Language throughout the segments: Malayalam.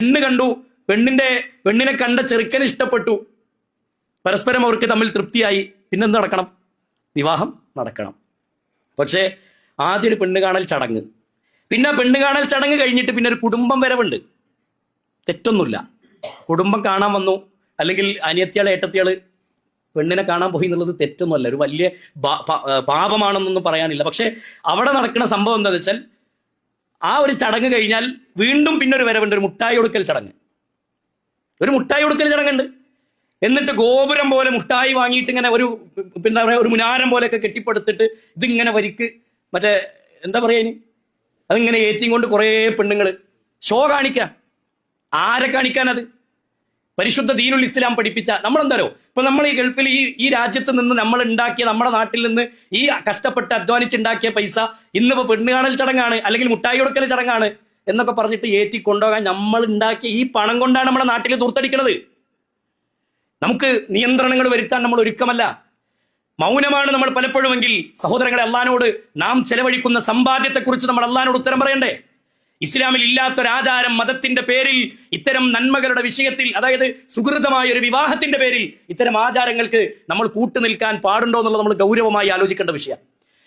പെണ്ണ് കണ്ടു, പെണ്ണിനെ കണ്ട ചെറുക്കന് ഇഷ്ടപ്പെട്ടു, പരസ്പരം അവർക്ക് തമ്മിൽ തൃപ്തിയായി, പിന്നെന്ത് നടക്കണം? വിവാഹം നടക്കണം. പക്ഷേ ആദ്യം ഒരു പെണ്ണ് കാണൽ ചടങ്ങ്, പിന്നെ പെണ്ണ് കാണൽ ചടങ്ങ് കഴിഞ്ഞിട്ട് പിന്നെ ഒരു കുടുംബം വരവുണ്ട്. തെറ്റൊന്നുമില്ല, കുടുംബം കാണാൻ വന്നു, അല്ലെങ്കിൽ അനിയത്തിയാള് ഏട്ടത്തിയാള് പെണ്ണിനെ കാണാൻ പോയി എന്നുള്ളത് തെറ്റൊന്നുമല്ല, ഒരു വലിയ പാപമാണെന്നൊന്നും പറയാനില്ല. പക്ഷെ അവിടെ നടക്കുന്ന സംഭവം എന്താണെന്ന് വെച്ചാൽ, ആ ഒരു ചടങ്ങ് കഴിഞ്ഞാൽ വീണ്ടും പിന്നെ ഒരു വരവുണ്ട്, ഒരു മുട്ടായി കൊടുക്കൽ ചടങ്ങ്. ഒരു മുട്ടായി കൊടുക്കൽ ചടങ്ങുണ്ട്. എന്നിട്ട് ഗോപുരം പോലെ മുട്ടായി വാങ്ങിയിട്ട് ഇങ്ങനെ എന്താ പറയുക, ഒരു മുനാരം പോലെയൊക്കെ കെട്ടിപ്പടുത്തിട്ട് ഇതിങ്ങനെ വരിക്ക് മറ്റേ എന്താ പറയാ ഇനി, അതിങ്ങനെ ഏറ്റിയും കൊണ്ട് കുറേ പെണ്ണുങ്ങൾ ഷോ കാണിക്കാൻ. ആരെ കാണിക്കാനത്? പരിശുദ്ധ ദീനുൽ ഇസ്ലാം പഠിപ്പിച്ച നമ്മളെന്താരോ ഇപ്പൊ നമ്മൾ ഈ ഗൾഫിൽ ഈ രാജ്യത്ത് നിന്ന് നമ്മൾ ഉണ്ടാക്കിയ, നമ്മുടെ നാട്ടിൽ നിന്ന് ഈ കഷ്ടപ്പെട്ട് അധ്വാനിച്ചുണ്ടാക്കിയ പൈസ ഇന്നിപ്പോ പെണ്ണ് കാണൽ ചടങ്ങാണ്, അല്ലെങ്കിൽ മുട്ടായി കൊടുക്കൽ ചടങ്ങാണ് എന്നൊക്കെ പറഞ്ഞിട്ട് ഏറ്റി കൊണ്ടുപോകാൻ നമ്മൾ ഉണ്ടാക്കിയ ഈ പണം കൊണ്ടാണ് നമ്മുടെ നാട്ടിൽ ദൂർത്തടിക്കുന്നത്. നമുക്ക് നിയന്ത്രണങ്ങൾ വരുത്താൻ നമ്മൾ ഒരുക്കമല്ല, മൗനമാണ് നമ്മൾ പലപ്പോഴുമെങ്കിൽ. സഹോദരങ്ങളെ, അള്ളാഹിനോട് നാം ചെലവഴിക്കുന്ന സമ്പാദ്യത്തെക്കുറിച്ച് നമ്മൾ അള്ളാഹിനോട് ഉത്തരം പറയണ്ടേ? ഇസ്ലാമിൽ ഇല്ലാത്തൊരാചാരം, മതത്തിന്റെ പേരിൽ ഇത്തരം നന്മകളുടെ വിഷയത്തിൽ, അതായത് സുഹൃതമായ ഒരു വിവാഹത്തിന്റെ പേരിൽ ഇത്തരം ആചാരങ്ങൾക്ക് നമ്മൾ കൂട്ടുനിൽക്കാൻ പാടുണ്ടോ എന്നുള്ളത് നമ്മൾ ഗൗരവമായി ആലോചിക്കേണ്ട വിഷയം.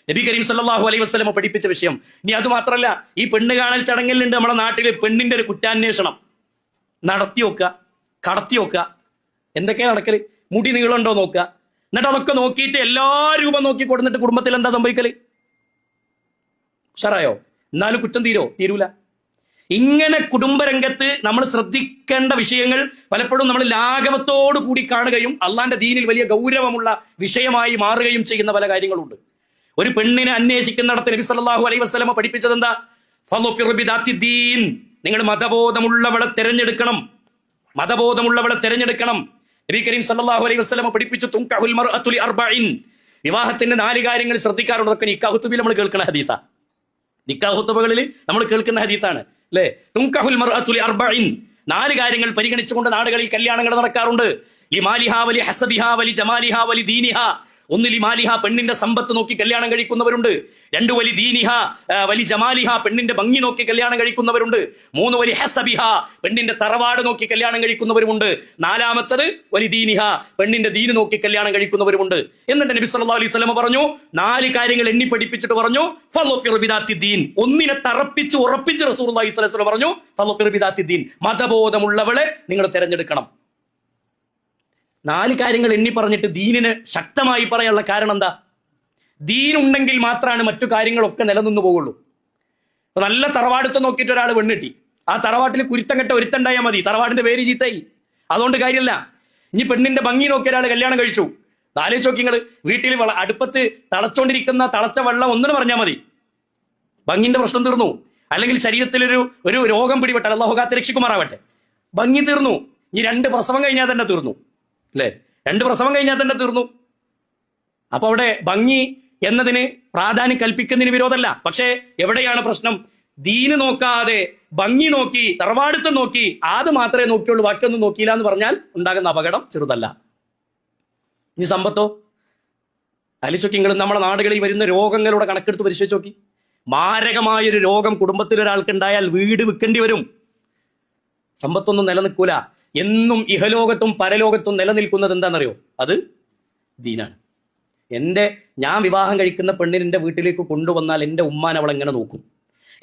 നബി കരീം സല്ലല്ലാഹു അലൈഹി വസല്ലം പഠിപ്പിച്ച വിഷയം. ഇനി അതുമാത്രമല്ല, ഈ പെണ്ണ് കാണൽ ചടങ്ങിലുണ്ട് നമ്മുടെ നാട്ടിൽ പെണ്ണിന്റെ ഒരു കുറ്റാന്വേഷണം നടത്തി വെക്കുക, കടത്തി വെക്കുക. എന്തൊക്കെയാ നടക്കല്? മുടി നീളമുണ്ടോ നോക്കുക, എന്നിട്ട് അതൊക്കെ നോക്കിയിട്ട് എല്ലാ രൂപം നോക്കി കൊടുത്തിട്ട് കുടുംബത്തിൽ എന്താ സംഭവിക്കല്? ഉഷാറായോ? എന്നാലും കുറ്റം തീരൂല. ഇങ്ങനെ കുടുംബരംഗത്ത് നമ്മൾ ശ്രദ്ധിക്കേണ്ട വിഷയങ്ങൾ പലപ്പോഴും നമ്മൾ ലാഘവത്തോടു കൂടി കാണുകയും അള്ളാന്റെ ദീനിൽ വലിയ ഗൗരവമുള്ള വിഷയമായി മാറുകയും ചെയ്യുന്ന പല കാര്യങ്ങളുണ്ട്. ഒരു പെണ്ണിനെ അന്വേഷിക്കുന്നിടത്ത് നബി സല്ലല്ലാഹു അലൈഹി വസല്ലം പഠിപ്പിച്ചത് എന്താ? നിങ്ങൾ മതബോധമുള്ളവളെ തിരഞ്ഞെടുക്കണം, മതബോധമുള്ളവളെ തിരഞ്ഞെടുക്കണം. നബി കരീം സല്ലല്ലാഹു അലൈഹി വസല്ലം പഠിപ്പിച്ചു, തുൻകഹുൽ മർഅതു ലിഅർബഇൻ, വിവാഹത്തിന്റെ 4 കാര്യങ്ങൾ ശ്രദ്ധിക്കാറുണ്ട്. അതൊക്കെ നിക്കാഹ് ഖുതുബയിൽ നമ്മൾ കേൾക്കുന്ന ഹദീസാ, നിക്കാഹ് ഖുതുബകളിൽ നമ്മൾ കേൾക്കുന്ന ഹദീസാണ് അല്ലേ? തുൻകഹുൽ മർഅതു ലിഅർബഇൻ, 4 കാര്യങ്ങൾ പരിഗണിച്ചുകൊണ്ട് നാടുകളിൽ കല്യാണങ്ങൾ നടക്കാറുണ്ട്. ലിമാലിഹാ വലി ഹസബിഹാ വലി ജമാലിഹാ വലി ദീനിഹാ. 1 ലിമാലിഹ, പെണ്ണിന്റെ സമ്പത്ത് നോക്കി കല്യാണം കഴിക്കുന്നവരുണ്ട്. 2 വലി ദീനിഹ വലി ജമാലിഹ, പെണ്ണിന്റെ ഭംഗി നോക്കി കല്യാണം കഴിക്കുന്നവരുണ്ട്. 3 വലി ഹസബിഹ, പെണ്ണിന്റെ തറവാട് നോക്കി കല്യാണം കഴിക്കുന്നവരുമുണ്ട്. 4-മത്തത് വലി ദീനിഹ, പെണ്ണിന്റെ ദീന് നോക്കി കല്യാണം കഴിക്കുന്നവരുമുണ്ട്. എന്നിട്ട് നബി സല്ലല്ലാഹു അലൈഹി വസല്ലം പറഞ്ഞു, 4 കാര്യങ്ങൾ എണ്ണി പഠിപ്പിച്ചിട്ട് പറഞ്ഞു, ഫളഫിർ ബിദാത്തി ദീൻ. ഒന്നിനെ തറപ്പിച്ച് ഉറപ്പിച്ച് റസൂലുള്ളാഹി സ്വല്ലല്ലാഹു അലൈഹി വസല്ലം പറഞ്ഞു, ഫളഫിർ ബിദാത്തി ദീൻ, മതബോധമുള്ളവളെ നിങ്ങൾ തിരഞ്ഞെടുക്കണം. 4 കാര്യങ്ങൾ എണ്ണി പറഞ്ഞിട്ട് ദീനിന് ശക്തമായി പറയാനുള്ള കാരണം എന്താ? ദീനുണ്ടെങ്കിൽ മാത്രമാണ് മറ്റു കാര്യങ്ങളൊക്കെ നിലനിന്ന് പോകുള്ളൂ. നല്ല തറവാടത്ത് നോക്കിയിട്ട് ഒരാൾ പെണ്ണിട്ടി, ആ തറവാട്ടിൽ കുരുത്തം കെട്ട ഒരുത്തണ്ടായാൽ മതി, തറവാടിന്റെ പേര് ചീത്തായി, അതുകൊണ്ട് കാര്യമില്ല. ഇനി പെണ്ണിന്റെ ഭംഗി നോക്കി ഒരാൾ കല്യാണം കഴിച്ചു, ആലോചിച്ച് നോക്കി നിങ്ങൾ, വീട്ടിൽ അടുപ്പത്ത് തിളച്ചോണ്ടിരിക്കുന്ന തിളച്ച വെള്ളം ഒന്നിനു പറഞ്ഞാൽ മതി, ഭംഗിന്റെ പ്രശ്നം തീർന്നു. അല്ലെങ്കിൽ ശരീരത്തിലൊരു രോഗം പിടിപെട്ടാൽ, അല്ലാഹു കാത്ത് രക്ഷിക്കുമാറാവട്ടെ, ഭംഗി തീർന്നു. ഇനി 2 പ്രസവം കഴിഞ്ഞാൽ തന്നെ തീർന്നു അല്ലേ? 2 പ്രസവം കഴിഞ്ഞാൽ തന്നെ തീർന്നു. അപ്പൊ അവിടെ ഭംഗി എന്നതിന് പ്രാധാന്യം കൽപ്പിക്കുന്നതിന് വിരോധമല്ല. പക്ഷേ എവിടെയാണ് പ്രശ്നം? ദീന് നോക്കാതെ ഭംഗി നോക്കി, തറവാടുത്തം നോക്കി, അത് മാത്രമേ നോക്കിയുള്ളൂ, ബാക്കിയൊന്നും നോക്കിയില്ല എന്ന് പറഞ്ഞാൽ ഉണ്ടാകുന്ന അപകടം ചെറുതല്ല. ഇനി സമ്പത്തോ? ആലോചിച്ച് നിങ്ങൾ നമ്മുടെ നാടുകളിൽ വരുന്ന രോഗങ്ങളുടെ കണക്കെടുത്ത് പരിശോധിച്ച് നോക്കി. മാരകമായൊരു രോഗം കുടുംബത്തിൽ ഒരാൾക്ക് ഉണ്ടായാൽ വീട് വിൽക്കേണ്ടി വരും. സമ്പത്തൊന്നും നിലനിൽക്കൂല. എന്നും ഇഹലോകത്തും പരലോകത്തും നിലനിൽക്കുന്നത് എന്താണെന്നറിയോ? അത് ദീനാണ്. ഞാൻ വിവാഹം കഴിക്കുന്ന പെണ്ണിനെ എൻ്റെ വീട്ടിലേക്ക് കൊണ്ടുവന്നാൽ എൻ്റെ ഉമ്മാൻ അവളെങ്ങനെ നോക്കും,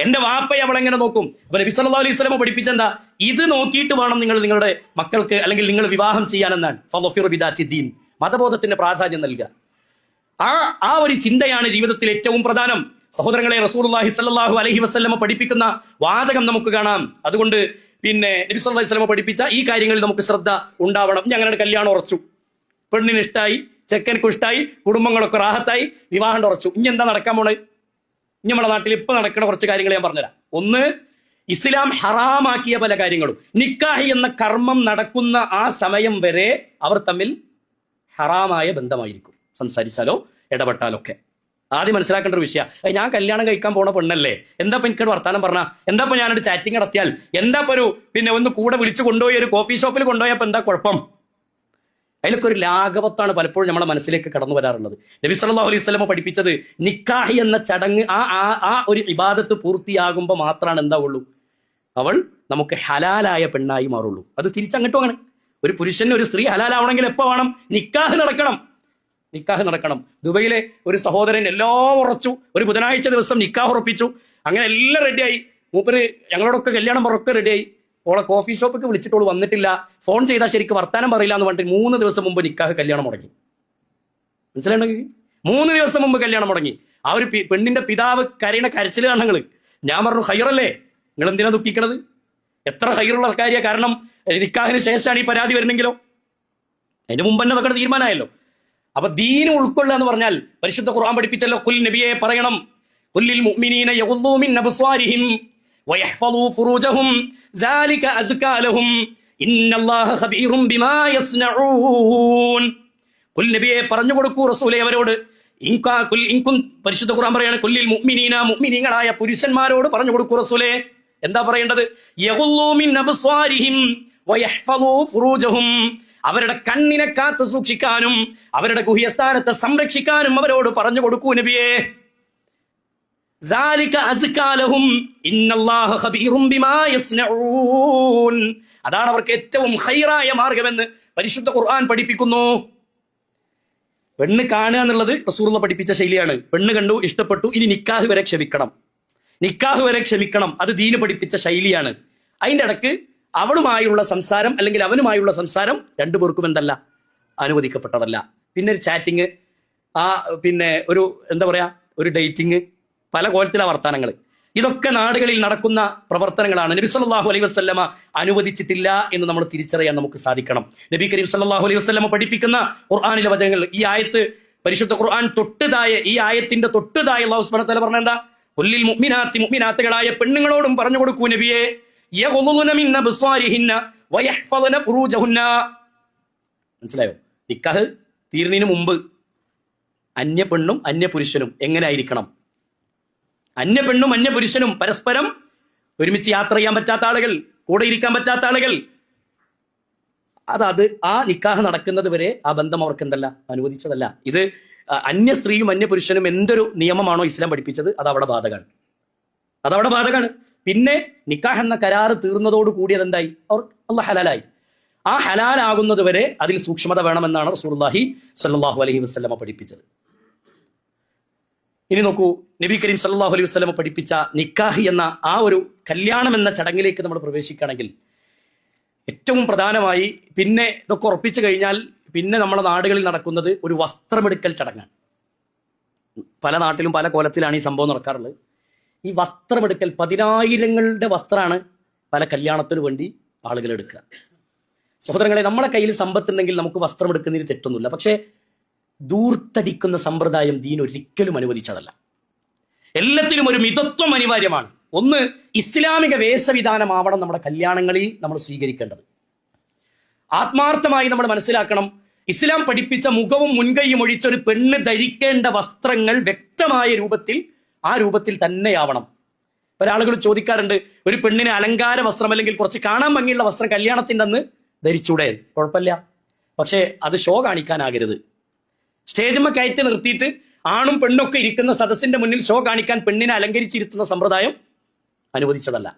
എൻ്റെ വാപ്പയെ അവളെങ്ങനെ നോക്കും? അപ്പൊ നബി സല്ലല്ലാഹു അലൈഹി വസല്ലം പഠിപ്പിച്ചെന്താ? ഇത് നോക്കിയിട്ട് വേണം നിങ്ങൾ നിങ്ങളുടെ മക്കൾക്ക് അല്ലെങ്കിൽ നിങ്ങൾ വിവാഹം ചെയ്യാനെന്നാണ്. ഫളഫിർ ബിദാത്തി ദീൻ, മതബോധത്തിന്റെ പ്രാധാന്യം നൽകുക. ആ ഒരു ചിന്തയാണ് ജീവിതത്തിൽ ഏറ്റവും പ്രധാനം. സഹോദരങ്ങളെ, റസൂലുള്ളാഹി സ്വല്ലല്ലാഹു അലൈഹി വസല്ലം പഠിപ്പിക്കുന്ന വാചകം നമുക്ക് കാണാം. അതുകൊണ്ട് പിന്നെ നബി സല്ലല്ലാഹു അലൈഹി വസല്ലം പഠിപ്പിച്ച ഈ കാര്യങ്ങളിൽ നമുക്ക് ശ്രദ്ധ ഉണ്ടാവണം. ഞങ്ങളുടെ കല്യാണം ഉറച്ചു, പെണ്ണിന് ഇഷ്ടായി, ചെക്കനക്ക് ഇഷ്ടായി, കുടുംബങ്ങളൊക്കെ റാഹത്തായി, വിവാഹം ഉറച്ചു. ഇനി എന്താ നടക്കാൻ പോണേ? ഇനി നമ്മുടെ നാട്ടിൽ ഇപ്പൊ നടക്കുന്ന കുറച്ച് കാര്യങ്ങൾ ഞാൻ പറഞ്ഞുതരാം. ഒന്ന്, ഇസ്ലാം ഹറാമാക്കിയ പല കാര്യങ്ങളും. നിക്കാഹ് എന്ന കർമ്മം നടക്കുന്ന ആ സമയം വരെ അവർ തമ്മിൽ ഹറാമായ ബന്ധമായിരിക്കും, സംസാരിച്ചാലോ ഇടപെട്ടാലൊക്കെ. ആദ്യം മനസ്സിലാക്കേണ്ട ഒരു വിഷയം, ഞാൻ കല്യാണം കഴിക്കാൻ പോണ പെണ്ണല്ലേ, എന്താ എനിക്കോട് വർത്താനം പറഞ്ഞാൽ, എന്താ ഞാനൊരു ചാറ്റിങ് നടത്തിയാൽ, എന്താ ഒന്ന് കൂടെ വിളിച്ചു കൊണ്ടുപോയി ഒരു കോഫി ഷോപ്പിൽ കൊണ്ടുപോയപ്പോൾ എന്താ കുഴപ്പം? അതിലൊക്കെ ഒരു ലാഘവത്താണ് പലപ്പോഴും നമ്മുടെ മനസ്സിലേക്ക് കടന്നു വരാറുള്ളത്. നബി സല്ലല്ലാഹു അലൈഹി വസല്ലം പഠിപ്പിച്ചത്, നിക്കാഹ് എന്ന ചടങ്ങ് ആ ഒരു ഇബാദത്ത് പൂർത്തിയാകുമ്പോൾ മാത്രമാണ് എന്താവുള്ളൂ, അവൾ നമുക്ക് ഹലാലായ പെണ്ണായി മാറുള്ളൂ. അത് തിരിച്ചങ്ങോട്ടുമാണ്. ഒരു പുരുഷന് ഒരു സ്ത്രീ ഹലാലാവണമെങ്കിൽ എപ്പോ വേണം? നിക്കാഹ് നടക്കണം. ദുബൈയിലെ ഒരു സഹോദരൻ എല്ലാം ഉറച്ചു. ഒരു ബുധനാഴ്ച ദിവസം നിക്കാഹ് ഉറപ്പിച്ചു. അങ്ങനെ എല്ലാം റെഡിയായി. മൂപ്പര് ഞങ്ങളോടൊക്കെ കല്യാണം ഒക്കെ റെഡിയായി. ഓളെ കോഫി ഷോപ്പൊക്കെ വിളിച്ചിട്ടോളൂ വന്നിട്ടില്ല. ഫോൺ ചെയ്താൽ ശരിക്കും വർത്താനം പറയില്ല എന്ന് പറഞ്ഞിട്ട് 3 ദിവസം മുമ്പ് നിക്കാഹ് കല്യാണം മുടങ്ങി. മനസ്സിലാണെങ്കിൽ 3 ദിവസം മുമ്പ് കല്യാണം മുടങ്ങി. ആ ഒരു പെണ്ണിന്റെ പിതാവ് കരയണ കരച്ചില് കാണങ്ങള്. ഞാൻ പറഞ്ഞു, ഹൈറല്ലേ, നിങ്ങൾ എന്തിനാ ദുഃഖിക്കണത്? എത്ര ഹൈറുള്ള കാര്യമാണ്. കാരണം നിക്കാഹിന് ശേഷമാണ് ഈ പരാതി വരുന്നെങ്കിലോ, അതിന് മുമ്പ് തന്നെ അതൊക്കെ തീരുമാനമായല്ലോ. അപ്പൊ ദീന് ഉൾക്കൊള്ളുക എന്ന് പറഞ്ഞാൽ പരിശുദ്ധ ഖുർആൻ പഠിപ്പിച്ചല്ലോ, ഖുൽ നബിയെ പറയണം, ഖുല്ലിൽ മുഅ്മിനീന യഗ്ളൂ മിൻ അബ്സ്വാരിഹിം വയഹ്ഫളൂ ഫുറൂജഹും ദാലിക അസ്കാ ലഹും ഇന്നല്ലാഹ ഖബീറും ബിമാ യസ്നഊൻ. ഖുൽ നബിയെ പറഞ്ഞു കൊടുക്കൂ റസൂലേ അവരോട്, പരിശുദ്ധ ഖുർആൻ പറയാണ്, ഖുല്ലിൽ മുഅ്മിനീന, മുഅ്മിനീങ്ങളായ പുരുഷന്മാരോട് പറഞ്ഞു കൊടുക്കൂ റസൂലേ. എന്താ പറയേണ്ടത്? യഗ്ളൂ മിൻ അബ്സ്വാരിഹിം വയഹ്ഫളൂ ഫുറൂജഹും, അവരുടെ കണ്ണിനെ കാത്തു സൂക്ഷിക്കാനും അവരുടെ ഗുഹ്യസ്ഥാനത്തെ സംരക്ഷിക്കാനും അവരോട് പറഞ്ഞു കൊടുക്കൂ നബിയേ. ദാലിക അസ്കാ ലഹും ഇന്നല്ലാഹ ഖബീറും ബിമാ യസ്നഊൻ. അതാണ് അവർക്ക് ഏറ്റവും ഖൈറായ മാർഗമെന്ന് പരിശുദ്ധ ഖുർആൻ പഠിപ്പിക്കുന്നു. പെണ്ണ് കാണുക എന്നുള്ളത് റസൂലുള്ള പഠിപ്പിച്ച ശൈലിയാണ്. പെണ്ണ് കണ്ടു, ഇഷ്ടപ്പെട്ടു, ഇനി നിക്കാഹ് വരെ ക്ഷമിക്കണം. അത് ദീന് പഠിപ്പിച്ച ശൈലിയാണ്. അതിന്റെ ഇടക്ക് അവളുമായുള്ള സംസാരം അല്ലെങ്കിൽ അവനുമായുള്ള സംസാരം രണ്ടുപേർക്കും എന്തല്ല, അനുവദിക്കപ്പെട്ടതല്ല. പിന്നെ ഒരു ചാറ്റിങ്, പിന്നെ ഒരു എന്താ പറയാ, ഒരു ഡേറ്റിങ്, പല കോലത്തിലെ വർത്തമാനങ്ങൾ, ഇതൊക്കെ നാടുകളിൽ നടക്കുന്ന പ്രവർത്തനങ്ങളാണ്. നബി സല്ലല്ലാഹു അലൈഹി വസല്ലമ അനുവദിച്ചിട്ടില്ല എന്ന് നമ്മൾ തിരിച്ചറിയാൻ നമുക്ക് സാധിക്കണം. നബി കരീം സല്ലല്ലാഹു അലൈഹി വസല്ലമ പഠിപ്പിക്കുന്ന ഖുർആനിലെ വചനങ്ങൾ, ഈ ആയത്ത് പരിശുദ്ധ ഖുർആൻ ഈ ആയത്തിന്റെ തൊട്ടുതായ അല്ലാഹു സുബ്ഹാനഹു വ തആല പറഞ്ഞ എന്താ? ഖുല്ലിൽ മുഅ്മിനാത്തി, മുഅ്മിനാത്തുകളായ പെണ്ണുങ്ങളോടും പറഞ്ഞു കൊടുക്കൂ നബിയെ, യഗ്ളുന മിൻ അബ്സ്വാരിഹിന്ന വയഹ്ഫളന ഫുറൂജഹുന്ന. മനസ്സിലായോ? നിക്കാഹ് തീരുന്നതിന് മുമ്പ് അന്യ പെണ്ണും അന്യ പുരുഷനും എങ്ങനെ ആയിരിക്കണം? അന്യ പെണ്ണും അന്യ പുരുഷനും പരസ്പരം ഒരുമിച്ച് യാത്ര ചെയ്യാൻ പറ്റാത്ത ആളുകൾ, കൂടെ ഇരിക്കാൻ പറ്റാത്ത ആളുകൾ, അത് ആ നിക്കാഹ് നടക്കുന്നത് വരെ ആ ബന്ധം അവർക്ക് എന്തല്ല, അനുവദിച്ചതല്ല. ഇത് അന്യ സ്ത്രീയും അന്യ പുരുഷനും എന്തൊരു നിയമമാണോ ഇസ്ലാം പഠിപ്പിച്ചത് അത് അവിടെ ബാധകമാണ്. പിന്നെ നിക്കാഹ് എന്ന കരാറ് തീർന്നതോട് കൂടി അതെന്തായി? അവർ അല്ലാഹ് ഹലാലായി. ആ ഹലാലാകുന്നത് വരെ അതിൽ സൂക്ഷ്മത വേണമെന്നാണ് റസൂലുള്ളാഹി സ്വല്ലല്ലാഹു അലൈഹി വസല്ലമ പഠിപ്പിച്ചത്. ഇനി നോക്കൂ, നബി കരീം സല്ലല്ലാഹു അലൈഹി വസല്ലമ പഠിപ്പിച്ച നിക്കാഹ് എന്ന ആ ഒരു കല്യാണം എന്ന ചടങ്ങിലേക്ക് നമ്മൾ പ്രവേശിക്കുകയാണെങ്കിൽ ഏറ്റവും പ്രധാനമായി പിന്നെ ഇതൊക്കെ ഉറപ്പിച്ചു കഴിഞ്ഞാൽ പിന്നെ നമ്മുടെ നാടുകളിൽ നടക്കുന്നത് ഒരു വസ്ത്രമെടുക്കൽ ചടങ്ങാണ്. പല നാട്ടിലും പല കോലത്തിലാണ് ഈ സംഭവം നടക്കാറുള്ളത്. ഈ വസ്ത്രമെടുക്കൽ, 10,000ങ്ങളുടെ വസ്ത്രമാണ് പല കല്യാണത്തിനു വേണ്ടി ആളുകൾ എടുക്കുക. സഹോദരങ്ങളെ, നമ്മുടെ കയ്യിൽ സമ്പത്തുണ്ടെങ്കിൽ നമുക്ക് വസ്ത്രമെടുക്കുന്നതിന് തെറ്റൊന്നുമില്ല. പക്ഷേ ദൂർത്തടിക്കുന്ന സമ്പ്രദായം ദീൻ ഒരിക്കലും അനുവദിച്ചതല്ല. എല്ലാത്തിനും ഒരു മിതത്വം അനിവാര്യമാണ്. ഒന്ന്, ഇസ്ലാമിക വേഷവിധാനമാവണം നമ്മുടെ കല്യാണങ്ങളിൽ നമ്മൾ സ്വീകരിക്കേണ്ടത്. ആത്മാർത്ഥമായി നമ്മൾ മനസ്സിലാക്കണം, ഇസ്ലാം പഠിപ്പിച്ച മുഖവും മുൻകൈയും ഒഴിച്ച ഒരു പെണ്ണ് ധരിക്കേണ്ട വസ്ത്രങ്ങൾ വ്യക്തമായ രൂപത്തിൽ, ആ രൂപത്തിൽ തന്നെയാവണം. പല ആളുകൾ ചോദിക്കാറുണ്ട്, ഒരു പെണ്ണിന് അലങ്കാര വസ്ത്രം അല്ലെങ്കിൽ കുറച്ച് കാണാൻ ഭംഗിയുള്ള വസ്ത്രം കല്യാണത്തിൻ്റെ അന്ന് ധരിച്ചൂടെ? കുഴപ്പമില്ല, പക്ഷേ അത് ഷോ കാണിക്കാനാകരുത്. സ്റ്റേജിന്മ കയറ്റി നിർത്തിയിട്ട് ആണും പെണ്ണൊക്കെ ഇരിക്കുന്ന സദസ്സിന്റെ മുന്നിൽ ഷോ കാണിക്കാൻ പെണ്ണിനെ അലങ്കരിച്ചിരുത്തുന്ന സമ്പ്രദായം അനുവദിച്ചതല്ല.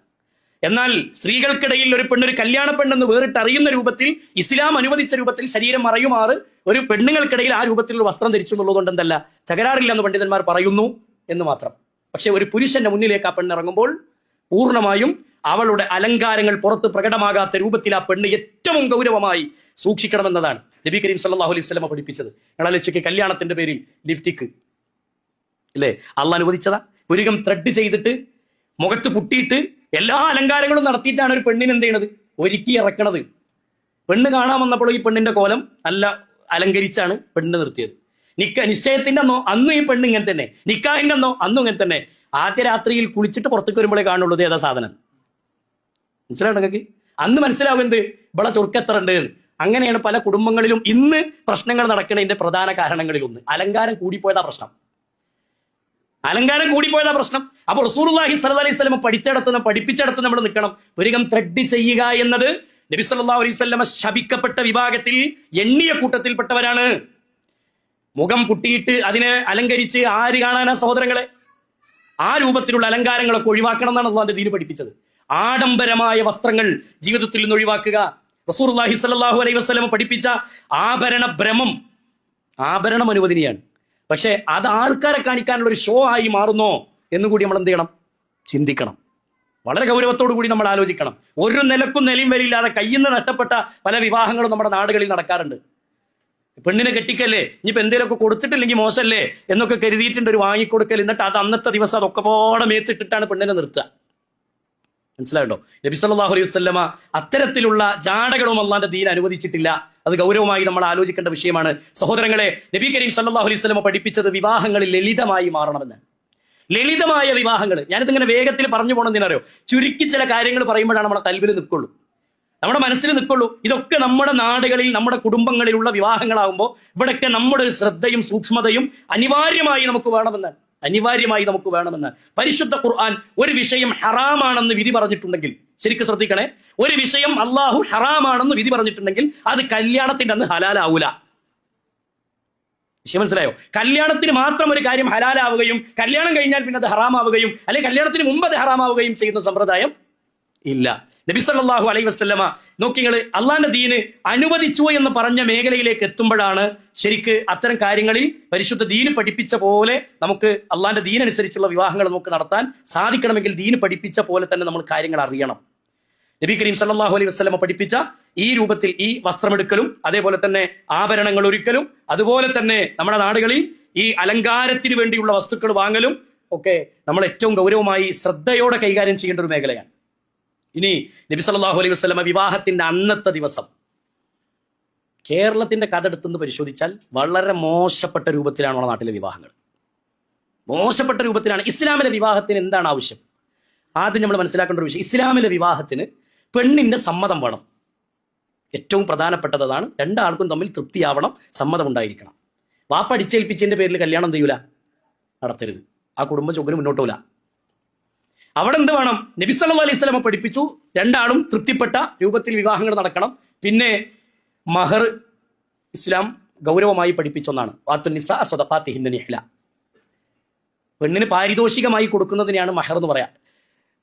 എന്നാൽ സ്ത്രീകൾക്കിടയിൽ ഒരു പെണ്ണൊരു കല്യാണ പെണ്ണെന്ന് വേറിട്ട് അറിയുന്ന രൂപത്തിൽ, ഇസ്ലാം അനുവദിച്ച രൂപത്തിൽ ശരീരം മറയുമാറ് ഒരു പെണ്ണുങ്ങൾക്കിടയിൽ ആ രൂപത്തിലുള്ള വസ്ത്രം ധരിച്ചു എന്നുള്ളതുകൊണ്ട് എന്തല്ല, തകരാറില്ലെന്ന് പണ്ഡിതന്മാർ പറയുന്നു എന്ന് മാത്രം. പക്ഷെ ഒരു പുരുഷന്റെ മുന്നിലേക്ക് ആ പെണ്ണിറങ്ങുമ്പോൾ പൂർണ്ണമായും അവളുടെ അലങ്കാരങ്ങൾ പുറത്ത് പ്രകടമാകാത്ത രൂപത്തിൽ ആ പെണ്ണ് ഏറ്റവും ഗൗരവമായി സൂക്ഷിക്കണമെന്നതാണ് നബി കരീം സല്ലല്ലാഹു അലൈഹി വസല്ലമ പഠിപ്പിച്ചത്. ഞങ്ങളാലോചിക്ക്, കല്യാണത്തിന്റെ പേരിൽ ലിപ്സ്റ്റിക് ഇല്ലേ അള്ളാഹ് അനുവദിച്ചതാ? പുരികം ത്രെഡ് ചെയ്തിട്ട് മുഖത്ത് പുട്ടിയിട്ട് എല്ലാ അലങ്കാരങ്ങളും നടത്തിയിട്ടാണ് ഒരു പെണ്ണിന് എന്ത് ചെയ്യണത്, ഒരുക്കി ഇറക്കണത്. പെണ്ണ് കാണാൻ വന്നപ്പോൾ ഈ പെണ്ണിന്റെ കോലം നല്ല അലങ്കരിച്ചാണ് പെണ്ണ് നിർത്തിയത്. നിശ്ചയത്തിന്റെ അന്നോ അന്നും ഈ പെണ്ണ് ഇങ്ങനെ തന്നെ, നിക്കാഹിന്റെ അന്നോ അന്നും ഇങ്ങനെ തന്നെ. ആദ്യ രാത്രിയിൽ കുളിച്ചിട്ട് പുറത്തേക്ക് വരുമ്പോഴേ കാണുള്ളൂ ഏതാ സാധനം. മനസ്സിലാവും നിങ്ങൾക്ക്? അന്ന് മനസ്സിലാവും എന്ത് ഇവിടെ ചുരുക്കെത്ര ഉണ്ട്. അങ്ങനെയാണ് പല കുടുംബങ്ങളിലും ഇന്ന് പ്രശ്നങ്ങൾ നടക്കുന്നതിന്റെ പ്രധാന കാരണങ്ങളിൽ ഒന്ന്. അലങ്കാരം കൂടിപ്പോയതാ പ്രശ്നം. അപ്പൊ റസൂലുള്ളാഹി സ്വല്ലല്ലാഹു അലൈഹി വസല്ലം പഠിപ്പിച്ചിടത്ത് നമ്മൾ നിൽക്കണം. പുരികം ത്രെഡ് ചെയ്യുക എന്നത് നബി സല്ലല്ലാഹു അലൈഹി വസല്ലം ശപിക്കപ്പെട്ട വിഭാഗത്തിൽ എണ്ണിയ കൂട്ടത്തിൽപ്പെട്ടവരാണ്. മുഖം പുട്ടിയിട്ട് അതിനെ അലങ്കരിച്ച് ആര് കാണാനാ സഹോദരങ്ങളെ? ആ രൂപത്തിലുള്ള അലങ്കാരങ്ങളൊക്കെ ഒഴിവാക്കണം എന്നാണ് അള്ളാഹുവിന്റെ ദീൻ പഠിപ്പിച്ചത്. ആഡംബരമായ വസ്ത്രങ്ങൾ ജീവിതത്തിൽ നിന്ന് ഒഴിവാക്കുക. റസൂലുള്ളാഹി സ്വല്ലല്ലാഹു അലൈഹി വസല്ലം പഠിപ്പിച്ച ആഭരണ ഭ്രമം, ആഭരണം അനുവദനീയാണ്. പക്ഷെ അത് ആൾക്കാരെ കാണിക്കാനുള്ള ഒരു ഷോ ആയി മാറുന്നോ എന്നുകൂടി നമ്മൾ എന്ത് ചെയ്യണം, ചിന്തിക്കണം. വളരെ ഗൗരവത്തോടു കൂടി നമ്മൾ ആലോചിക്കണം. ഒരു നിലക്കും നിലയും വരില്ലാതെ കയ്യിൽ നിന്ന് നഷ്ടപ്പെട്ട പല വിവാഹങ്ങളും നമ്മുടെ നാടുകളിൽ നടക്കാറുണ്ട്. പെണ്ണിനെ കെട്ടിക്കല്ലേ, ഇനിയിപ്പോൾ എന്തെങ്കിലുമൊക്കെ കൊടുത്തിട്ടില്ലെങ്കിൽ മോശമല്ലേ എന്നൊക്കെ കരുതിയിട്ടുണ്ട് ഒരു വാങ്ങിക്കൊടുക്കൽ. എന്നിട്ട് അത് അന്നത്തെ ദിവസം അതൊക്കെ പോടെ മേത്തിട്ടിട്ടാണ് പെണ്ണിനെ നിർത്തുക. മനസ്സിലായോ? നബി സല്ലല്ലാഹു അലൈഹി വസല്ലമ അത്തരത്തിലുള്ള ജാടകളും അള്ളാന്റെ ദീൻ അനുവദിച്ചിട്ടില്ല. അത് ഗൗരവമായി നമ്മൾ ആലോചിക്കേണ്ട വിഷയമാണ്. സഹോദരങ്ങളെ, നബി കരീം സല്ലല്ലാഹു അലൈഹി വസല്ലമ പഠിപ്പിച്ചത് വിവാഹങ്ങളിൽ ലളിതമായി മാറണമെന്ന്. ലളിതമായ വിവാഹങ്ങൾ. ഞാനിതിങ്ങനെ വേഗത്തിൽ പറഞ്ഞു പോകണമെന്നറിയോ, ചുരുക്കി ചില കാര്യങ്ങൾ പറയുമ്പോഴാണ് നമ്മുടെ കൽവിൽ നിൽക്കുള്ളൂ, നമ്മുടെ മനസ്സിൽ നിൽക്കുള്ളൂ. ഇതൊക്കെ നമ്മുടെ നാടുകളിൽ, നമ്മുടെ കുടുംബങ്ങളിലുള്ള വിവാഹങ്ങളാകുമ്പോൾ ഇവിടെയൊക്കെ നമ്മുടെ ഒരു ശ്രദ്ധയും സൂക്ഷ്മതയും അനിവാര്യമായി നമുക്ക് വേണമെന്നാണ്. പരിശുദ്ധ ഖുർആൻ ഒരു വിഷയം ഹറാമാണെന്ന് വിധി പറഞ്ഞിട്ടുണ്ടെങ്കിൽ, ശരിക്കും ശ്രദ്ധിക്കണേ, ഒരു വിഷയം അള്ളാഹു ഹറാമാണെന്ന് വിധി പറഞ്ഞിട്ടുണ്ടെങ്കിൽ അത് കല്യാണത്തിന്റെ അന്ന് ഹലാലാവൂല. വിഷയം മനസ്സിലായോ? കല്യാണത്തിന് മാത്രം ഒരു കാര്യം ഹലാലാവുകയും കല്യാണം കഴിഞ്ഞാൽ പിന്നെ അത് ഹറാമാവുകയും അല്ലെങ്കിൽ കല്യാണത്തിന് മുമ്പ് അത് ഹറാമാവുകയും ചെയ്യുന്ന സമ്പ്രദായം ഇല്ല. നബി സല്ലല്ലാഹു അലൈഹി വസല്ലമ നോക്കിങ്ങൾ അള്ളാന്റെ ദീന് അനുവദിച്ചു എന്ന് പറഞ്ഞ മേഖലയിലേക്ക് എത്തുമ്പോഴാണ് ശരിക്ക് അത്തരം കാര്യങ്ങളിൽ പരിശുദ്ധ ദീന് പഠിപ്പിച്ച പോലെ നമുക്ക് അള്ളാന്റെ ദീനനുസരിച്ചുള്ള വിവാഹങ്ങൾ നമുക്ക് നടത്താൻ സാധിക്കണമെങ്കിൽ ദീന് പഠിപ്പിച്ച പോലെ തന്നെ നമ്മൾ കാര്യങ്ങൾ അറിയണം. നബി കരീം സല്ലല്ലാഹു അലൈഹി വസല്ലമ പഠിപ്പിച്ച ഈ രൂപത്തിൽ ഈ വസ്ത്രമെടുക്കലും അതേപോലെ തന്നെ ആഭരണങ്ങൾ ഒരുക്കലും അതുപോലെ തന്നെ നമ്മുടെ നാടുകളിൽ ഈ അലങ്കാരത്തിന് വേണ്ടിയുള്ള വസ്തുക്കൾ വാങ്ങലും ഒക്കെ നമ്മൾ ഏറ്റവും ഗൗരവമായി ശ്രദ്ധയോടെ കൈകാര്യം ചെയ്യേണ്ട ഒരു മേഖലയാണ്. ഇനി നബി സല്ലല്ലാഹു അലൈഹി വസല്ലമ വിവാഹത്തിന്റെ അന്നത്തെ ദിവസം കേരളത്തിന്റെ കഥ എടുത്തെന്ന് പരിശോധിച്ചാൽ വളരെ മോശപ്പെട്ട രൂപത്തിലാണ് നമ്മുടെ നാട്ടിലെ വിവാഹങ്ങൾ. മോശപ്പെട്ട രൂപത്തിലാണ്. ഇസ്ലാമിലെ വിവാഹത്തിന് എന്താണ് ആവശ്യം? ആദ്യം നമ്മൾ മനസ്സിലാക്കേണ്ട ഒരു വിഷയം, ഇസ്ലാമിലെ വിവാഹത്തിന് പെണ്ണിന്റെ സമ്മതം വേണം. ഏറ്റവും പ്രധാനപ്പെട്ടതാണ്. രണ്ടാൾക്കും തമ്മിൽ തൃപ്തിയാവണം, സമ്മതം ഉണ്ടായിരിക്കണം. വാപ്പ അടിച്ചേൽപ്പിച്ചതിന്റെ പേരിൽ കല്യാണം ചെയ്യൂല, നടത്തരുത്. ആ കുടുംബം ചൊക്കിന് മുന്നോട്ട് പോല. അവിടെ എന്ത് വേണം? നബി സല്ലല്ലാഹു അലൈഹി വസല്ലം പഠിപ്പിച്ചു, രണ്ടാളും തൃപ്തിപ്പെട്ട രൂപത്തിൽ വിവാഹങ്ങൾ നടക്കണം. പിന്നെ മഹർ ഇസ്ലാം ഗൗരവമായി പഠിപ്പിച്ച ഒന്നാണ്. വാത്തുൻ നിസാ സ്വദഖാതിഹിന്ന നിഹ്ല. പെണ്ണിന് പാരിതോഷികമായി കൊടുക്കുന്നതിനെയാണ് മഹർ എന്ന് പറയാം.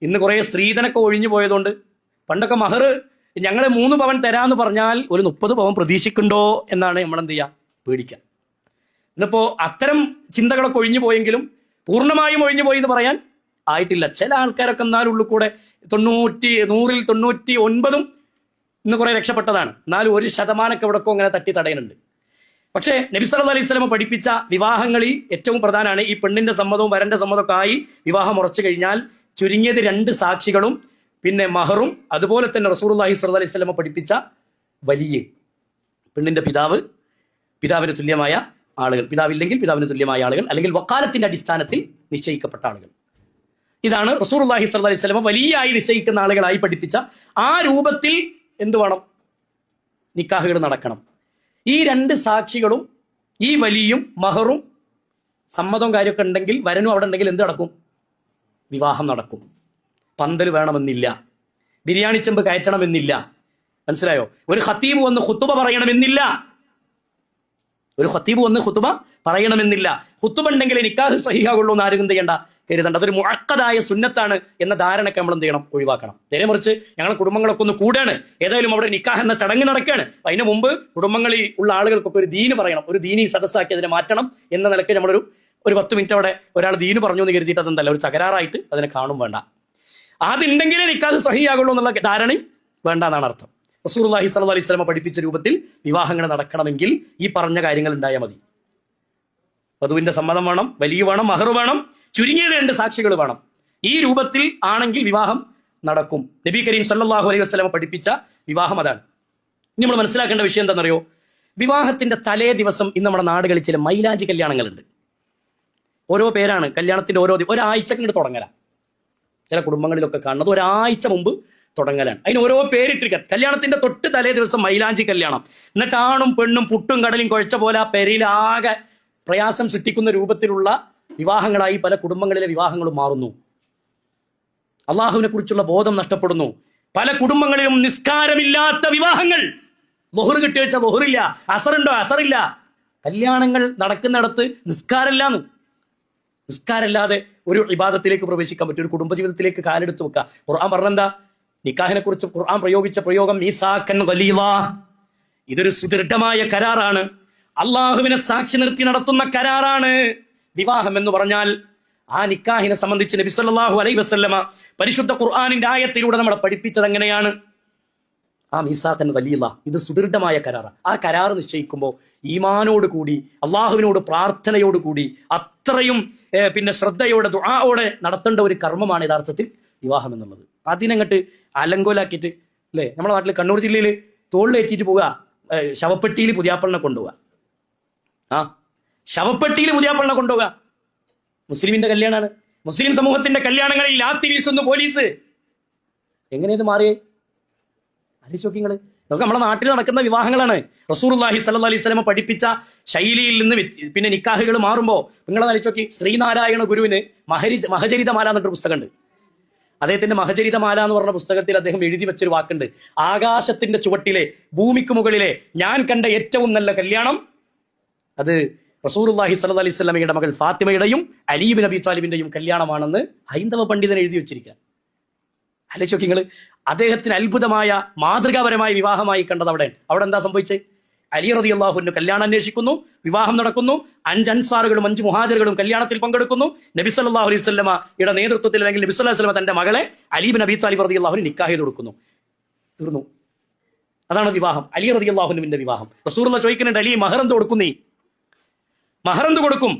ഇന്ന് കുറെ സ്ത്രീധനൊക്കെ ഒഴിഞ്ഞു പോയതുകൊണ്ട് പണ്ടൊക്കെ മഹർ ഞങ്ങൾ 3 പവൻ തരാന്ന് പറഞ്ഞാൽ ഒരു 30 പവൻ പ്രതീക്ഷിക്കുന്നുണ്ടോ എന്നാണ് നമ്മൾ എന്ത് ചെയ്യുക, പേടിക്കുക. ഇന്നിപ്പോ അത്തരം ചിന്തകളൊക്കെ ഒഴിഞ്ഞു പോയെങ്കിലും പൂർണ്ണമായും ഒഴിഞ്ഞു പോയി എന്ന് പറയാൻ ആയിട്ടില്ല. ചില ആൾക്കാരൊക്കെ എന്നാലും ഉള്ളിൽ കൂടെ 100ൽ 99 ഇന്ന് കുറെ രക്ഷപ്പെട്ടതാണ്. എന്നാലും 1% എവിടൊക്കെ അങ്ങനെ തട്ടി തടയുന്നുണ്ട്. പക്ഷേ നബി സല്ലല്ലാഹു അലൈഹി വസല്ലം പഠിപ്പിച്ച വിവാഹങ്ങളിൽ ഏറ്റവും പ്രധാനമാണ് ഈ പെണ്ണിന്റെ സമ്മതവും വരന്റെ സമ്മതമൊക്കെ ആയി വിവാഹം ഉറച്ചു കഴിഞ്ഞാൽ ചുരുങ്ങിയത് 2 സാക്ഷികളും പിന്നെ മഹറും അതുപോലെ തന്നെ റസൂലുള്ളാഹി സ്വല്ലല്ലാഹു അലൈഹി വസല്ലം പഠിപ്പിച്ച വലിയ പെണ്ണിന്റെ പിതാവിന് തുല്യമായ ആളുകൾ, പിതാവില്ലെങ്കിൽ പിതാവിന് തുല്യമായ ആളുകൾ, അല്ലെങ്കിൽ വക്കാലത്തിന്റെ അടിസ്ഥാനത്തിൽ നിശ്ചയിക്കപ്പെട്ട ആളുകൾ. ഇതാണ് റസൂലുള്ളാഹി സ്വല്ലല്ലാഹു അലൈഹി വസല്ലം വലിയായി നിശ്ചയിക്കുന്ന ആളുകളായി പഠിപ്പിച്ച ആ രൂപത്തിൽ എന്ത് വേണം, നിക്കാഹുകൾ നടക്കണം. ഈ 2 സാക്ഷികളും ഈ വലിയും മഹറും സമ്മതവും കാര്യമൊക്കെ ഉണ്ടെങ്കിൽ വരനും അവിടെ ഉണ്ടെങ്കിൽ എന്ത് നടക്കും? വിവാഹം നടക്കും. പന്തൽ വേണമെന്നില്ല, ബിരിയാണി ചെമ്പ് കയറ്റണമെന്നില്ല. മനസ്സിലായോ? ഒരു ഖത്തീബ് വന്ന് ഖുതുബ പറയണമെന്നില്ല. ഖുതുബ ഉണ്ടെങ്കിൽ നിക്കാഹ് സഹിഹാകുള്ളൂ എന്ന് ആരും എന്ത് ചെയ്യണ്ട, കരുതണ്ട. അതൊരു മുഅക്കദായ സുന്നത്താണ് എന്ന ധാരണയൊക്കെ നമ്മൾ എന്ത് ചെയ്യണം, ഒഴിവാക്കണം. നേരെ മറിച്ച് ഞങ്ങളെ കുടുംബങ്ങളൊക്കെ ഒന്ന് കൂടാണ്, ഏതായാലും അവിടെ നിക്കാഹ് എന്ന ചടങ്ങ് നടക്കുകയാണ്, അതിന് മുമ്പ് കുടുംബങ്ങളിൽ ഉള്ള ആളുകൾക്കൊക്കെ ഒരു ദീന് പറയണം, ഒരു ദീനി സദസ്സാക്കി അതിനെ മാറ്റണം എന്ന നിലയ്ക്ക് നമ്മളൊരു 10 മിനിറ്റ് അവിടെ ഒരാൾ ദീന് പറഞ്ഞു എന്ന് കരുതിയിട്ട് അതെന്തല്ല ഒരു തകരാറായിട്ട് അതിനെ കാണും വേണ്ട. അതുണ്ടെങ്കിലേ നിക്കാഹ് സഹിയാകുള്ളൂ എന്നുള്ള ധാരണയും വേണ്ട എന്നാണ് അർത്ഥം. റസൂലുള്ളാഹി സ്വല്ലല്ലാഹു അലൈഹി വസല്ലം പഠിപ്പിച്ച രൂപത്തിൽ വിവാഹങ്ങൾ നടക്കണമെങ്കിൽ ഈ പറഞ്ഞ കാര്യങ്ങൾ ഉണ്ടായാൽ മതി. വധുവിന്റെ സമ്മതം വേണം, വലിയ വേണം, മഹർ വേണം, ചുരുങ്ങിയത് 2 സാക്ഷികൾ വേണം. ഈ രൂപത്തിൽ ആണെങ്കിൽ വിവാഹം നടക്കും. നബി കരീം സല്ലല്ലാഹു അലൈഹി വസല്ലം പഠിപ്പിച്ച വിവാഹം അതാണ്. ഇനി നമ്മൾ മനസ്സിലാക്കേണ്ട വിഷയം എന്താണെന്നറിയോ? വിവാഹത്തിന്റെ തലേ ദിവസം ഇന്ന് നമ്മുടെ നാടുകളിൽ ചില മൈലാഞ്ചി കല്യാണങ്ങളുണ്ട്. ഓരോ പേരാണ് കല്യാണത്തിന്റെ ഒരാഴ്ചക്ക് ഇങ്ങോട്ട് തുടങ്ങലാണ്. ചില കുടുംബങ്ങളിലൊക്കെ കാണുന്നത് ഒരാഴ്ച മുമ്പ് തുടങ്ങലാണ്. അതിന് ഓരോ പേരിട്ടിരിക്കുക. കല്യാണത്തിന്റെ തൊട്ട് തലേ ദിവസം മൈലാഞ്ചി കല്യാണം. എന്നിട്ട് ആണും പെണ്ണും പുട്ടും കടലും കുഴച്ച പോലെ ആ പെരയിലാകെ പ്രയാസം സൃഷ്ടിക്കുന്ന രൂപത്തിലുള്ള വിവാഹങ്ങളായി പല കുടുംബങ്ങളിലെ വിവാഹങ്ങളും മാറുന്നു. അള്ളാഹുവിനെ കുറിച്ചുള്ള ബോധം നഷ്ടപ്പെടുന്നു. പല കുടുംബങ്ങളിലും നിസ്കാരമില്ലാത്ത വിവാഹങ്ങൾ. ബൊഹർ കിട്ടി വെച്ചാൽ ബൊഹറില്ല, അസറുണ്ടോ അസറില്ല. കല്യാണങ്ങൾ നടക്കുന്നിടത്ത് നിസ്കാരമില്ലാതെ ഒരു ഇബാദത്തിലേക്ക് പ്രവേശിക്കാൻ പറ്റും, ഒരു കുടുംബജീവിതത്തിലേക്ക് കാലെടുത്ത് വെക്കുക. ഖുർആൻ പറഞ്ഞെന്താ? നിക്കാഹിനെ കുറിച്ച് ഖുർആൻ പ്രയോഗിച്ച പ്രയോഗം മീസാക്കൻ ഗലീളാ. ഇതൊരു സുദൃഢമായ കരാറാണ്, അള്ളാഹുവിനെ സാക്ഷി നിർത്തി നടത്തുന്ന കരാറാണ് വിവാഹം എന്ന് പറഞ്ഞാൽ. ആ നിക്കാഹിനെ സംബന്ധിച്ച് നബി സല്ലല്ലാഹു അലൈഹി വസല്ലമ പരിശുദ്ധ ഖുർആനിന്റെ ആയത്തിലൂടെ നമ്മളെ പഠിപ്പിച്ചത് എങ്ങനെയാണ്? ആ മീസാക്കൻ ഗലീള, ഇത് സുദൃഢമായ കരാറാണ്. ആ കരാർ നിശ്ചയിക്കുമ്പോൾ ഈമാനോട് കൂടി, അള്ളാഹുവിനോട് പ്രാർത്ഥനയോട് കൂടി, അത്രയും പിന്നെ ശ്രദ്ധയോടെ ദുആഓടെ നടത്തേണ്ട ഒരു കർമ്മമാണ് യഥാർത്ഥത്തിൽ വിവാഹം എന്നുള്ളത്. അതിനങ്ങട്ട് അലങ്കോലാക്കിയിട്ട് അല്ലേ, നമ്മുടെ നാട്ടിൽ കണ്ണൂർ ജില്ലയിൽ തോളിലേറ്റിട്ട് പോവുക, ശവപ്പെട്ടിയിൽ പുതിയാപ്പളിനെ കൊണ്ടുപോവുക. ശവപ്പെട്ടിയിൽ പുതിയാപ്പളിനെ കൊണ്ടുപോവുക. മുസ്ലിമിന്റെ കല്യാണമാണ്. മുസ്ലിം സമൂഹത്തിന്റെ കല്യാണങ്ങളിൽ ലാത്തി വീശുന്നു പോലീസ്. എങ്ങനെ ഇത് മാറിയേ? ആലോചിച്ചോക്കിങ്ങള്. നമുക്ക് നമ്മുടെ നാട്ടിൽ നടക്കുന്ന വിവാഹങ്ങളാണ്. റസൂലുള്ളാഹി സ്വല്ലല്ലാഹി അലൈഹി വസല്ലം പഠിപ്പിച്ച ശൈലിയിൽ നിന്ന് പിന്നെ നിക്കാഹുകൾ മാറുമ്പോൾ നിങ്ങൾ ആലോചിച്ചോക്കി. ശ്രീനാരായണ ഗുരുവിന് മഹചരിതമാല എന്നൊരു പുസ്തകമുണ്ട്. അദ്ദേഹത്തിന്റെ മഹചരിതമാല എന്ന് പറഞ്ഞ പുസ്തകത്തിൽ അദ്ദേഹം എഴുതി വെച്ചൊരു വാക്കുണ്ട്: ആകാശത്തിന്റെ ചുവട്ടിലെ, ഭൂമിക്ക് മുകളിലെ ഞാൻ കണ്ട ഏറ്റവും നല്ല കല്യാണം അത് റസൂലുള്ളാഹി സ്വല്ലല്ലാഹി അലൈഹി വസല്ലമയുടെ മകൾ ഫാത്തിമയുടെയും അലി ഇബ്നു അബീ ത്വാലിബിന്റെയും കല്യാണമാണെന്ന് ഹൈന്ദവ പണ്ഡിതൻ എഴുതി വെച്ചിരിക്കുക. ആലോചിച്ചോക്കി നിങ്ങൾ. അദ്ദേഹത്തിന് അത്ഭുതമായ മാതൃകാപരമായ വിവാഹമായി കണ്ടത് അവിടെ എന്താ സംഭവിച്ചത്? അലി റളിയല്ലാഹു അൻഹു കല്യാണം അന്വേഷിക്കുന്നു, വിവാഹം നടക്കുന്നു. 5 അൻസാറുകളും 5 മുഹാജിറുകളും കല്യാണത്തിൽ പങ്കെടുക്കുന്നു. നബി സല്ലല്ലാഹു അലൈഹി വസല്ലമയുടെ നേതൃത്വത്തിൽ, അല്ലെങ്കിൽ നബി സല്ലല്ലാഹു അലൈഹി വസല്ലമ തന്റെ മകളെ അലി ഇബ്നു അബീ ത്വാലിബ് റളിയല്ലാഹു അൻഹു നിക്കാഹ് ചെയ്ത് കൊടുക്കുന്നു. തീർന്നു. അതാണ് വിവാഹം, അലി റളിയല്ലാഹു അൻഹുവിന്റെ വിവാഹം. റസൂലുള്ളാഹി ചോദിക്കുന്നുണ്ട്, അലി മഹറെന്ത് കൊടുക്കും? നീ മഹറെന്ത് കൊടുക്കും?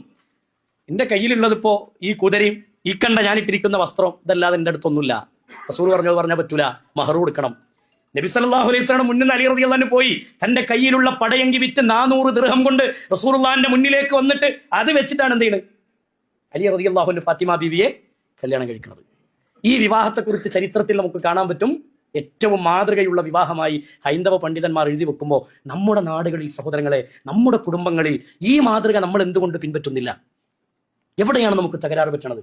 എന്റെ കയ്യിലുള്ളതിപ്പോ ഈ കുതിരയും ഈ കണ്ട ഞാനിട്ടിരിക്കുന്ന വസ്ത്രം, ഇതല്ലാതെ എന്റെ അടുത്തൊന്നുമില്ല. റസൂൽ പറഞ്ഞാൽ പറ്റൂല, മഹർ കൊടുക്കണം. നബി സല്ലല്ലാഹു അലൈഹി വസല്ലം മുന്നിൽ അലി റളിയല്ലാഹു അൻഹു പോയി തന്റെ കയ്യിലുള്ള പടയങ്കി വിറ്റ് 400 ദിർഹം കൊണ്ട് റസൂലുള്ളാഹിന്റെ മുന്നിലേക്ക് വന്നിട്ട് അത് വെച്ചിട്ടാണ് എന്ത് ചെയ്യുന്നത്? അലി റളിയല്ലാഹു അൻഹു ഫാത്തിമ ബീവിയെ കല്യാണം കഴിക്കുന്നത്. ഈ വിവാഹത്തെക്കുറിച്ച് ചരിത്രത്തിൽ നമുക്ക് കാണാൻ പറ്റും. ഏറ്റവും മാതൃകയുള്ള വിവാഹമായി ഹൈന്ദവ പണ്ഡിതന്മാർ എഴുതി വെക്കുമ്പോൾ നമ്മുടെ നാടുകളിൽ, സഹോദരങ്ങളെ, നമ്മുടെ കുടുംബങ്ങളിൽ ഈ മാതൃക നമ്മൾ എന്തുകൊണ്ട് പിൻപറ്റുന്നില്ല? എവിടെയാണ് നമുക്ക് തകരാറ് പറ്റണത്?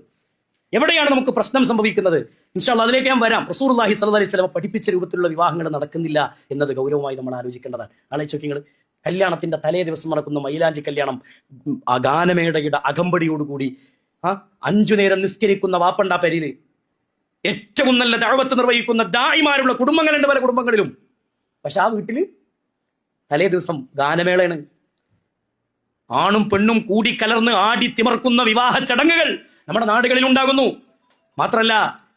എവിടെയാണ് നമുക്ക് പ്രശ്നം സംഭവിക്കുന്നത്? ഇൻഷാ അല്ലാഹ് അതിലേക്ക് ഞാൻ വരാം. റസൂലുള്ളാഹി സ്വല്ലല്ലാഹി അലൈഹി വസല്ലം പഠിപ്പിച്ച രൂപത്തിലുള്ള വിവാഹങ്ങൾ നടക്കുന്നില്ല എന്നത് ഗൗരവമായി നമ്മൾ ആലോചിക്കേണ്ടതാണ്. ആലോചിക്കുക, കല്യാണത്തിന്റെ തലേ ദിവസം നടക്കുന്ന മൈലാഞ്ചി കല്യാണം, ആ ഗാനമേടയുടെ അകമ്പടിയോടുകൂടി 5 നേരം നിസ്കരിക്കുന്ന വാപ്പണ്ട പെരിയില്, ഏറ്റവും നല്ല ദഅവത്ത് നിർവഹിക്കുന്ന ദായിമാരുള്ള കുടുംബങ്ങളുണ്ട് പല കുടുംബങ്ങളിലും. പക്ഷെ ആ വീട്ടില് തലേ ദിവസം ഗാനമേളയാണ്. ആണും പെണ്ണും കൂടിക്കലർന്ന് ആടി തിമർക്കുന്ന വിവാഹ ചടങ്ങുകൾ നമ്മുടെ നാടുകളിൽ ഉണ്ടാകുന്നു. മാത്രല്ല,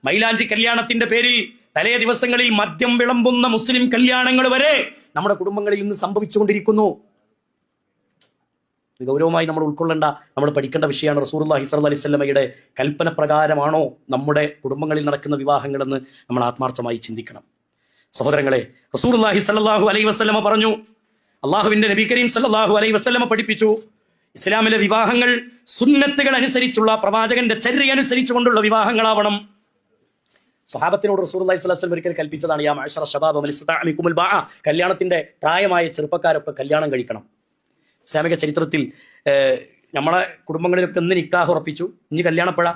മൈലാഞ്ചി കല്യാണത്തിന്റെ പേരിൽ തലേ ദിവസങ്ങളിൽ മദ്യം വിളമ്പുന്ന മുസ്ലിം കല്യാണങ്ങൾ വരെ നമ്മുടെ കുടുംബങ്ങളിൽ ഇന്ന് സംഭവിച്ചുകൊണ്ടിരിക്കുന്നു. ഇത് ഗൗരവമായി നമ്മൾ ഉൾക്കൊള്ളേണ്ട, നമ്മൾ പഠിക്കേണ്ട വിഷയമാണ്. റസൂലുള്ളാഹി സ്വല്ലല്ലാഹി അലൈഹി വസല്ലമയുടെ കൽപ്പന പ്രകാരമാണോ നമ്മുടെ കുടുംബങ്ങളിൽ നടക്കുന്ന വിവാഹങ്ങളെന്ന് നമ്മൾ ആത്മാർത്ഥമായി ചിന്തിക്കണം. സഹോദരങ്ങളെ, റസൂലുള്ളാഹി സ്വല്ലല്ലാഹു അലൈഹി വസല്ലമ പറഞ്ഞു, അള്ളാഹുവിന്റെ നബി കരീം സ്വല്ലല്ലാഹു അലൈഹി വസല്ലമ പഠിപ്പിച്ചു, ഇസ്ലാമിലെ വിവാഹങ്ങൾ സുന്നത്തുകൾ അനുസരിച്ചുള്ള, പ്രവാചകന്റെ ചര്യ അനുസരിച്ചുകൊണ്ടുള്ള വിവാഹങ്ങളാവണം. സ്വഹാബത്തിനോട് റസൂലുള്ളാഹി സ്വല്ലല്ലാഹു അലൈഹി വസല്ലം ഒരിക്കൽ കൽപ്പിച്ചതാണ്, യാ മഅ്ശറ ശബാബ മൻ ഇസ്തതഅ മിൻകുമുൽ ബാഅ, കല്യാണത്തിന്റെ പ്രായമായ ചെറുപ്പക്കാരൊക്കെ കല്യാണം കഴിക്കണം. ഇസ്ലാമിക ചരിത്രത്തിൽ നമ്മളെ കുടുംബങ്ങളിലൊക്കെ ഇന്ന് നിക്കാഹ് ഉറപ്പിച്ചു, ഇനി കല്യാണപ്പഴ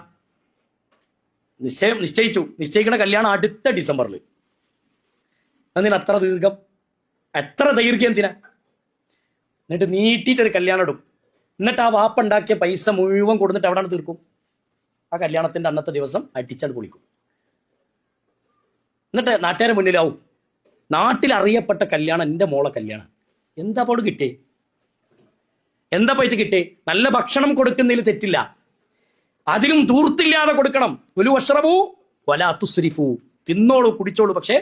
നിശ്ചയിക്കണ കല്യാണം അടുത്ത ഡിസംബറിൽ. അതിന് എത്ര ദൈർഘ്യം എന്തിനാ? എന്നിട്ട് നീട്ടിയിട്ടൊരു കല്യാണം ഇടും. എന്നിട്ട് ആ വാപ്പ ഉണ്ടാക്കിയ പൈസ മുഴുവൻ കൊടുത്തിട്ട് എവിടെയാണ് തീർക്കും? ആ കല്യാണത്തിന്റെ അന്നത്തെ ദിവസം അടിച്ചാൽ പൊളിക്കും. എന്നിട്ട് നാട്ടുകാരെ മുന്നിലാവും, നാട്ടിൽ അറിയപ്പെട്ട കല്യാണം എൻ്റെ മോളെ കല്യാണം. എന്താ പോട് കിട്ടേ? എന്താ പോയിട്ട് കിട്ടേ? നല്ല ഭക്ഷണം കൊടുക്കുന്നതിൽ തെറ്റില്ല, അതിലും ധൂർത്തില്ലാതെ കൊടുക്കണം. കുലു വശ്റബൂ വലാ തുസ്രിഫൂ, തിന്നോളൂ കുടിച്ചോളൂ, പക്ഷേ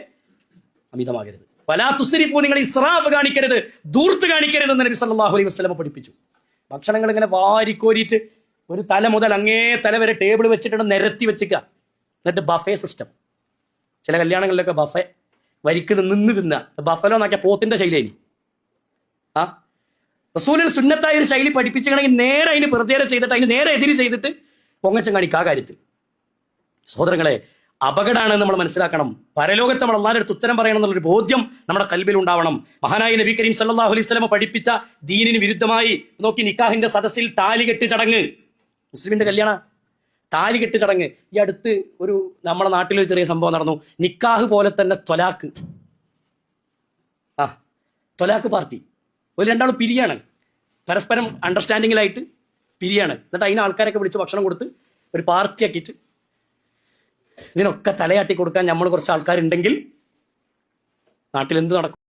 അമിതമാകരുത്. വലാ തുസ്രിഫൂ, നിങ്ങൾ ഇസ്രാഫ് കാണിക്കരുത്, ധൂർത്ത് കാണിക്കരുത് എന്ന് നബി സല്ലല്ലാഹു അലൈഹി വസല്ലം പഠിപ്പിച്ചു. ഭക്ഷണങ്ങൾ ഇങ്ങനെ വാരിക്കോരിയിട്ട് ഒരു തല മുതൽ അങ്ങേ തല വരെ ടേബിൾ വെച്ചിട്ട് നിരത്തി വെച്ചിക്കുക. എന്നിട്ട് ബഫേ സിസ്റ്റം. ചില കല്യാണങ്ങളിലൊക്കെ ബഫേ വരിക്ക് നിന്ന് തിന്ന, ബഫലോ എന്നാക്കിയ പോത്തിന്റെ ശൈലിയായി. റസൂലിൽ സുന്നത്തായ ഒരു ശൈലി പഠിപ്പിച്ചിട്ടുണ്ടെങ്കിൽ നേരെ അതിന് പ്രത്യേകം ചെയ്തിട്ട് അതിന് നേരെ എതിര് ചെയ്തിട്ട് പൊങ്ങച്ചം കാണിക്കുക. ആ കാര്യത്തിൽ സഹോദരങ്ങളെ, അപകടമാണ് നമ്മൾ മനസ്സിലാക്കണം. പരലോകത്ത് നമ്മൾ അല്ലാഹുവിന്റെ അടുത്ത് ഉത്തരം പറയണം എന്നുള്ളൊരു ബോധ്യം നമ്മുടെ കൽബിൽ ഉണ്ടാവണം. മഹാനായ നബി കരീം സല്ലല്ലാഹു അലൈഹി വസല്ലം പഠിപ്പിച്ച ദീനിന് വിരുദ്ധമായി നോക്കി, നിക്കാഹിന്റെ സദസ്സിൽ താലികെട്ട് ചടങ്ങ്, മുസ്ലിമിന്റെ കല്യാണ താലികെട്ട് ചടങ്ങ്. ഈ അടുത്ത് ഒരു നമ്മുടെ നാട്ടിലൊരു ചെറിയ സംഭവം നടന്നു. നിക്കാഹ് പോലെ തന്നെ ത്വലാക്ക് പാർട്ടി. ഒരു രണ്ടാളും പിരിയാണ്, പരസ്പരം അണ്ടർസ്റ്റാൻഡിങ്ങിലായിട്ട് പിരിയാണ്. എന്നിട്ട് അതിന് ആൾക്കാരൊക്കെ വിളിച്ച് ഭക്ഷണം കൊടുത്ത് ഒരു പാർട്ടി ആക്കിയിട്ട് ഇതിനൊക്കെ തലയാട്ടി കൊടുക്കാൻ നമ്മൾ കുറച്ച് ആൾക്കാരുണ്ടെങ്കിൽ നാട്ടിൽ എന്ത് നടക്കും?